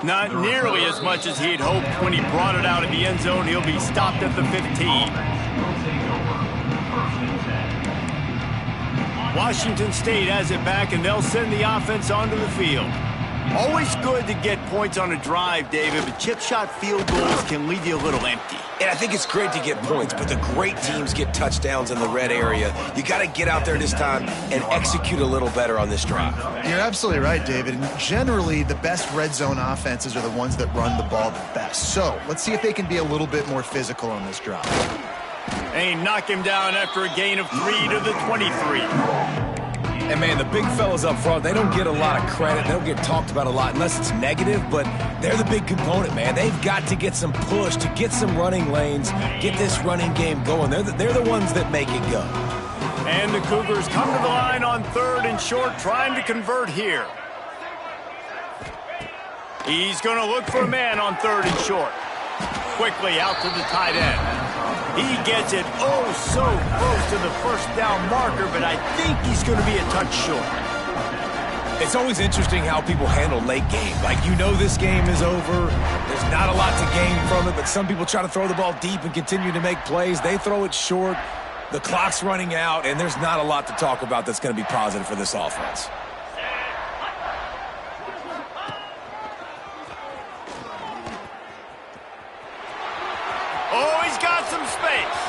Not nearly as much as he'd hoped when he brought it out of the end zone. He'll be stopped at the 15. Washington State has it back, and they'll send the offense onto the field. Always good to get points on a drive, David, but chip shot field goals can leave you a little empty. And I think it's great to get points, but the great teams get touchdowns in the red area. You got to get out there this time and execute a little better on this drive. You're absolutely right, David. And generally, the best red zone offenses are the ones that run the ball the best. So let's see if they can be a little bit more physical on this drive. They knock him down after a gain of 3 to the 23. And, man, the big fellas up front, they don't get a lot of credit. They don't get talked about a lot unless it's negative, but they're the big component, man. They've got to get some push, to get some running lanes, get this running game going. They're the ones that make it go. And the Cougars come to the line on 3rd and short, trying to convert here. He's going to look for a man on 3rd and short. Quickly out to the tight end. He gets it so close to the first down marker, but I think he's going to be a touch short. It's always interesting how people handle late game. Like, you know this game is over. There's not a lot to gain from it, but some people try to throw the ball deep and continue to make plays. They throw it short. The clock's running out, and there's not a lot to talk about that's going to be positive for this offense. Oh, he's got some space.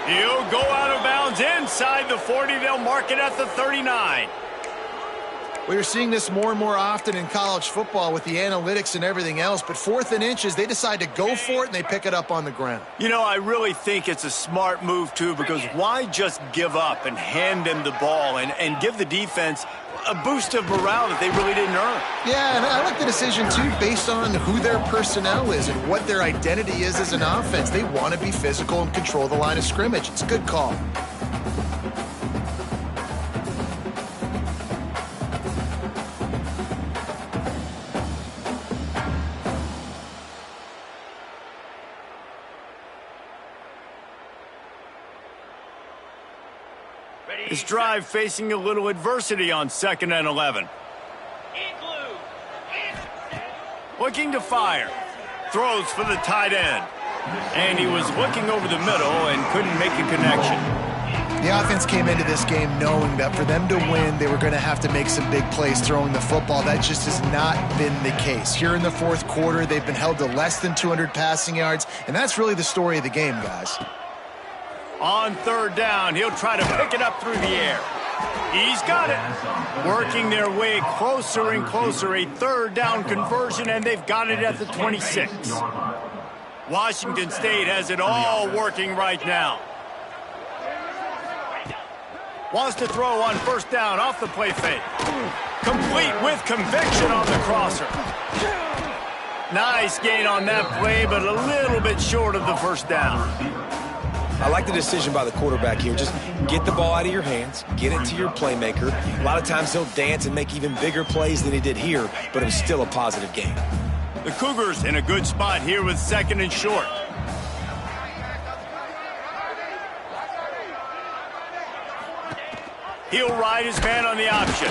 He'll go out of bounds inside the 40. They'll mark it at the 39. We're seeing this more and more often in college football with the analytics and everything else, but 4th and inches, they decide to go for it, and they pick it up on the ground. You know, I really think it's a smart move, too, because why just give up and hand them the ball and give the defense a boost of morale that they really didn't earn? Yeah, and I like the decision, too, based on who their personnel is and what their identity is as an offense. They want to be physical and control the line of scrimmage. It's a good call. This drive facing a little adversity on 2nd and 11. Looking to fire. Throws for the tight end. And he was looking over the middle and couldn't make a connection. The offense came into this game knowing that for them to win, they were going to have to make some big plays throwing the football. That just has not been the case. Here in the 4th quarter, they've been held to less than 200 passing yards, and that's really the story of the game, guys. On 3rd down, he'll try to pick it up through the air. He's got it. Working their way closer and closer. A 3rd down conversion, and they've got it at the 26. Washington State has it all working right now. Wants to throw on 1st down off the play fake. Complete with conviction on the crosser. Nice gain on that play, but a little bit short of the 1st down. I like the decision by the quarterback here. Just get the ball out of your hands, get it to your playmaker. A lot of times he'll dance and make even bigger plays than he did here, but it was still a positive game. The Cougars in a good spot here with 2nd and short. He'll ride his man on the option.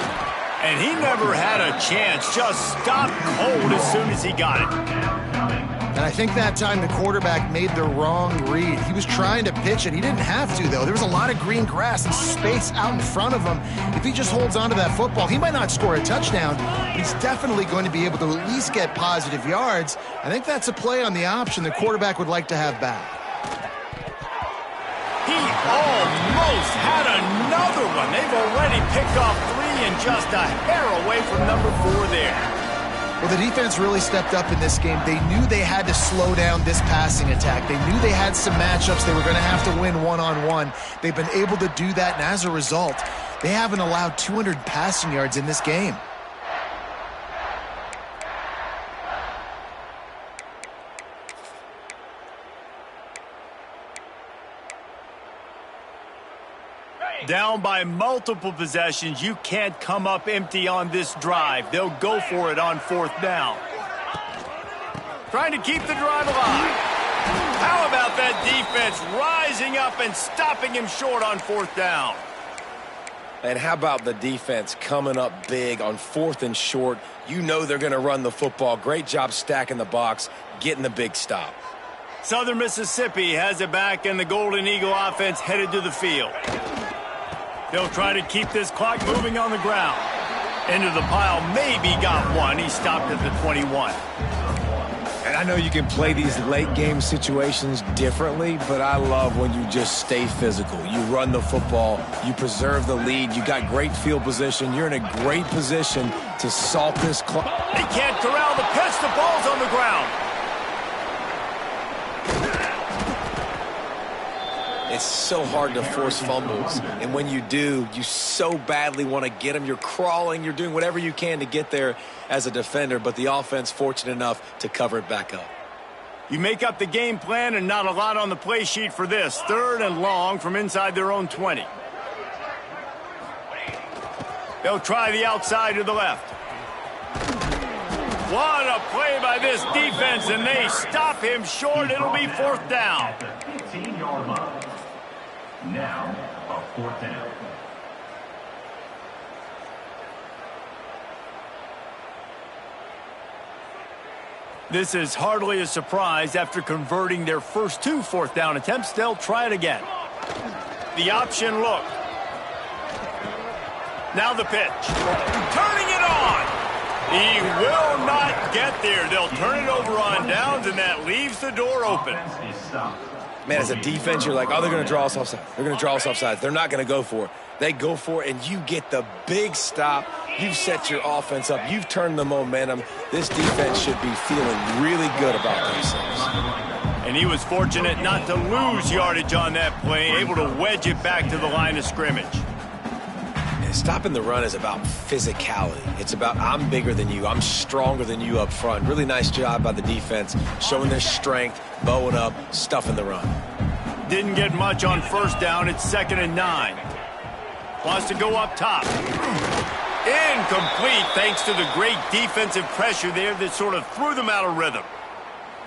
And he never had a chance. Just stopped cold as soon as he got it. And I think that time the quarterback made the wrong read. He was trying to pitch it. He didn't have to, though. There was a lot of green grass and space out in front of him. If he just holds on to that football, he might not score a touchdown, but he's definitely going to be able to at least get positive yards. I think that's a play on the option the quarterback would like to have back. He almost had another one. They've already picked off 3 and just a hair away from number 4 there. Well, the defense really stepped up in this game. They knew they had to slow down this passing attack. They knew they had some matchups they were going to have to win one-on-one. They've been able to do that, and as a result, they haven't allowed 200 passing yards in this game. Down by multiple possessions, you can't come up empty on this drive. They'll go for it on 4th down. Trying to keep the drive alive. How about that defense rising up and stopping him short on 4th down? And how about the defense coming up big on 4th and short? You know they're going to run the football. Great job stacking the box, getting the big stop. Southern Mississippi has it back, and the Golden Eagle offense headed to the field. They'll try to keep this clock moving on the ground. Into the pile, maybe got one. He stopped at the 21. And I know you can play these late game situations differently, but I love when you just stay physical. You run the football, you preserve the lead, you got great field position, you're in a great position to salt this clock. They can't corral the pitch, the ball's on the ground. It's so hard to force fumbles, and when you do, you so badly want to get them. You're crawling, you're doing whatever you can to get there as a defender, but the offense fortunate enough to cover it back up. You make up the game plan and not a lot on the play sheet for this. 3rd and long from inside their own 20. They'll try the outside to the left. What a play by this defense, and they stop him short. It'll be 4th down. At the 15-yard line. Now, a 4th down. This is hardly a surprise. After converting their first 2 4th down attempts, they'll try it again. The option look. Now the pitch. Turning it on. He will not get there. They'll turn it over on downs, and that leaves the door open. Offense is stopped. Man, as a defense, you're like, oh, they're going to draw us offside. They're going to draw us offside. They're not going to go for it. They go for it, and you get the big stop. You've set your offense up. You've turned the momentum. This defense should be feeling really good about themselves. And he was fortunate not to lose yardage on that play, able to wedge it back to the line of scrimmage. And stopping the run is about physicality. It's about I'm bigger than you. I'm stronger than you up front. Really nice job by the defense, showing their strength, bowing up, stuffing the run. Didn't get much on 1st down. It's 2nd and 9. Wants to go up top. Incomplete thanks to the great defensive pressure there that sort of threw them out of rhythm.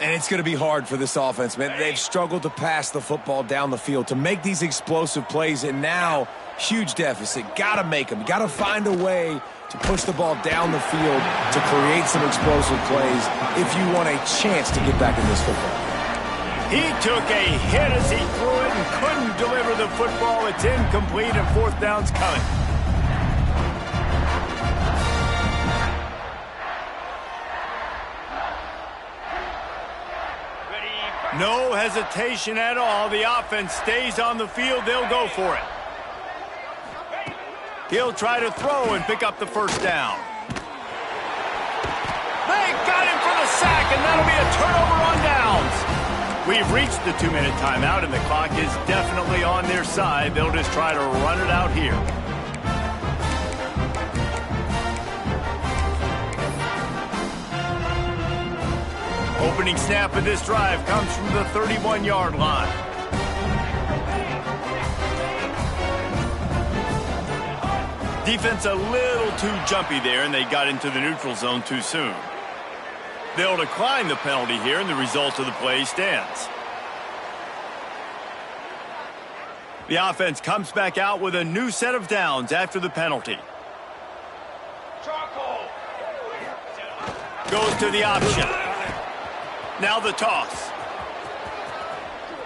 And it's going to be hard for this offense, man. They've struggled to pass the football down the field, to make these explosive plays, and now huge deficit. Got to make them. Got to find a way to push the ball down the field to create some explosive plays if you want a chance to get back in this football. He took a hit as he threw it and couldn't deliver the football. It's incomplete, and 4th down's coming. No hesitation at all. The offense stays on the field. They'll go for it. He'll try to throw and pick up the 1st down. They got him for the sack, and that'll be a turnover on downs. We've reached the 2-minute timeout, and the clock is definitely on their side. They'll just try to run it out here. Opening snap of this drive comes from the 31-yard line. Defense a little too jumpy there, and they got into the neutral zone too soon. They'll decline the penalty here, and the result of the play stands. The offense comes back out with a new set of downs after the penalty. Goes to the option. Now the toss.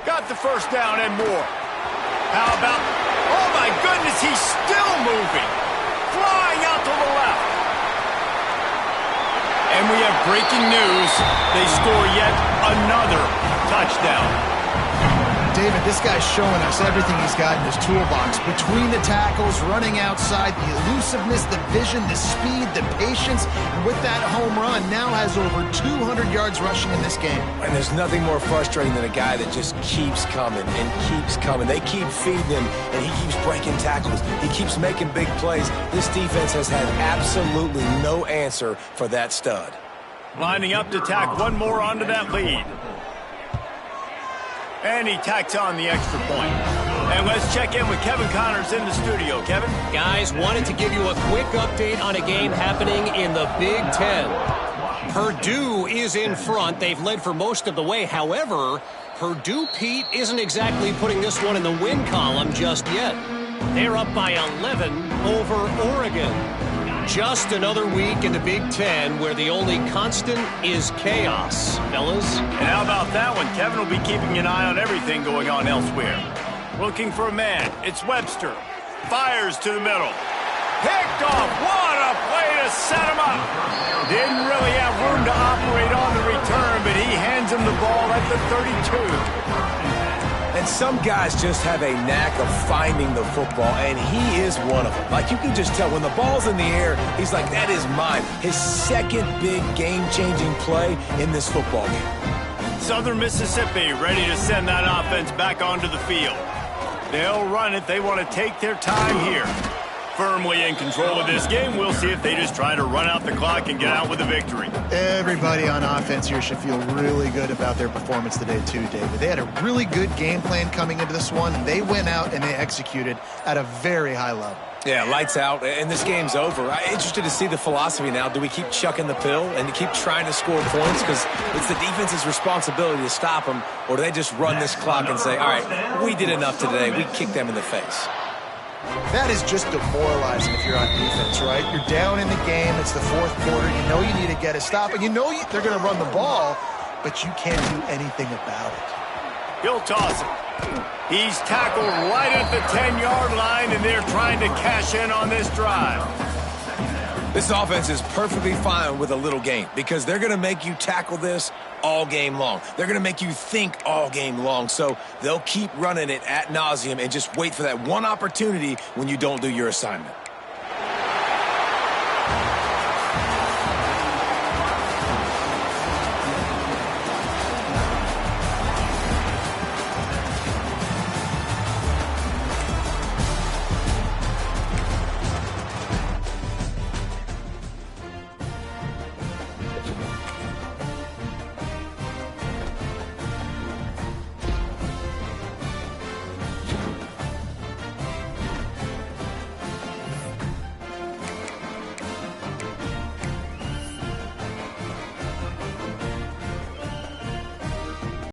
Got the 1st down and more. How about, oh my goodness, he's still moving. Flying out to the left. And we have breaking news. They score yet another touchdown. David, this guy's showing us everything he's got in his toolbox. Between the tackles, running outside, the elusiveness, the vision, the speed, the patience. And with that home run, now has over 200 yards rushing in this game. And there's nothing more frustrating than a guy that just keeps coming and keeps coming. They keep feeding him, and he keeps breaking tackles. He keeps making big plays. This defense has had absolutely no answer for that stud. Lining up to tack one more onto that lead. And he tacks on the extra point. And let's check in with Kevin Connors in the studio. Kevin? Guys, wanted to give you a quick update on a game happening in the Big Ten. Purdue is in front. They've led for most of the way. However, Purdue, Pete, isn't exactly putting this one in the win column just yet. They're up by 11 over Oregon. Just another week in the Big Ten where the only constant is chaos, fellas. And how about that one? Kevin will be keeping an eye on everything going on elsewhere. Looking for a man. It's Webster. Fires to the middle. Picked off. What a play to set him up. Didn't really have room to operate on the return, but he hands him the ball at the 32. And some guys just have a knack of finding the football, and he is one of them. Like, you can just tell when the ball's in the air, he's like, that is mine. His second big game-changing play in this football game. Southern Mississippi ready to send that offense back onto the field. They'll run it. They want to take their time here. Firmly in control of this game. We'll see if they just try to run out the clock and get out with a victory. Everybody on offense here should feel really good about their performance today too, David. They had a really good game plan coming into this one. They went out and they executed at a very high level. Yeah, lights out, and this game's over. I'm interested to see the philosophy now. Do we keep chucking the pill and keep trying to score points because it's the defense's responsibility to stop them, or do they just run this clock and say, all right, we did enough today. We kicked them in the face. That is just demoralizing if you're on defense, right? You're down in the game. It's the fourth quarter. You know you need to get a stop, and you know they're going to run the ball, but you can't do anything about it. He'll toss it. He's tackled right at the 10-yard line, and they're trying to cash in on this drive. This offense is perfectly fine with a little game because they're going to make you tackle this all game long. They're going to make you think all game long. So they'll keep running it ad nauseum and just wait for that one opportunity when you don't do your assignment.